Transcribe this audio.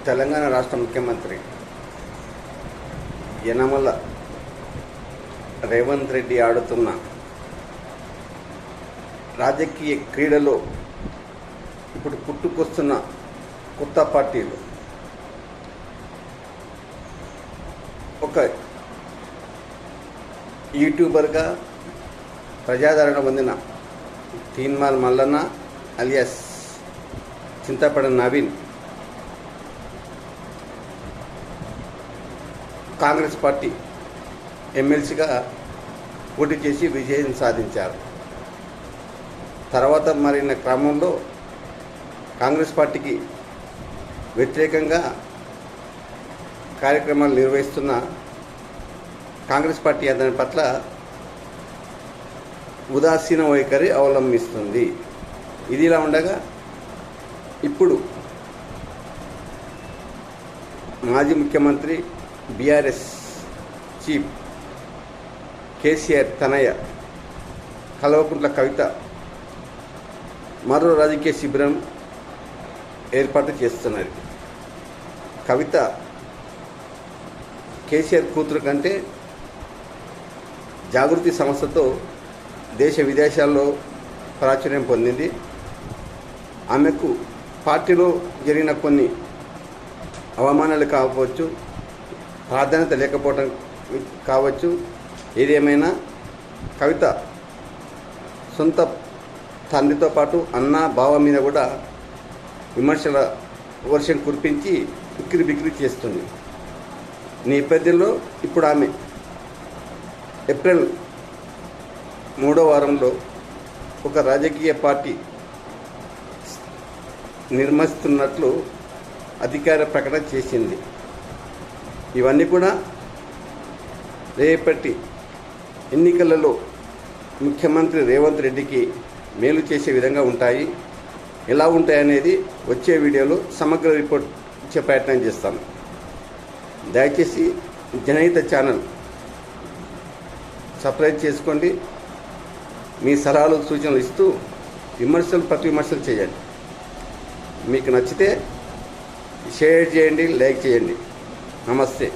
తెలంగాణ రాష్ట్ర ముఖ్యమంత్రి యనమల రేవంత్ రెడ్డి ఆడుతున్న రాజకీయ క్రీడలో ఇప్పుడు పుట్టుకొస్తున్న కొత్త పార్టీలు ఒక యూట్యూబర్గా ప్రజాదరణ పొందిన తీన్మాల్ మల్లన్న అలియాస్ చింతపడ నవీన్ కాంగ్రెస్ పార్టీ ఎమ్మెల్సీగా పోటీ చేసి విజయం సాధించారు. తర్వాత మరిన క్రమంలో కాంగ్రెస్ పార్టీకి వ్యతిరేకంగా కార్యక్రమాలు నిర్వహిస్తున్న కాంగ్రెస్ పార్టీ దాని పట్ల ఉదాసీన వైఖరి అవలంబిస్తుంది. ఇదిలా ఉండగా ఇప్పుడు మాజీ ముఖ్యమంత్రి బీఆర్ఎస్ చీఫ్ కేసీఆర్ తనయ కల్వకుంట్ల కవిత మరో రాజకీయ శిబిరం ఏర్పాటు చేస్తున్నది. కవిత కేసీఆర్ కూతురు కంటే జాగృతి సంస్థతో దేశ విదేశాల్లో ప్రాచుర్యం పొందింది. ఆమెకు పార్టీలో జరిగిన కొన్ని అవమానాలు కావచ్చు, ప్రాధాన్యత లేకపోవడం కావచ్చు, ఏదేమైనా కవిత సొంత తండ్రితో పాటు అన్న బావ మీద కూడా విమర్శల వర్షం కురిపించి బిక్కిరి బిక్కిరి చేస్తుంది. నేపథ్యంలో ఇప్పుడు ఆమె ఏప్రిల్ 3వ వారంలో ఒక రాజకీయ పార్టీ నిర్మిస్తున్నట్లు అధికార ప్రకటన చేసింది. ఇవన్నీ కూడా రేపటి ఎన్నికలలో ముఖ్యమంత్రి రేవంత్ రెడ్డికి మేలు చేసే విధంగా ఉంటాయి. ఎలా ఉంటాయనేది వచ్చే వీడియోలో సమగ్ర రిపోర్ట్ ఇచ్చే ప్రయత్నం చేస్తాను. దయచేసి జనహిత ఛానల్ సబ్స్క్రైబ్ చేసుకోండి. మీ సలహాలు సూచనలు ఇస్తూ ప్రతి విమర్శలు చేయండి. మీకు నచ్చితే షేర్ చేయండి, లైక్ చేయండి. నమస్తే.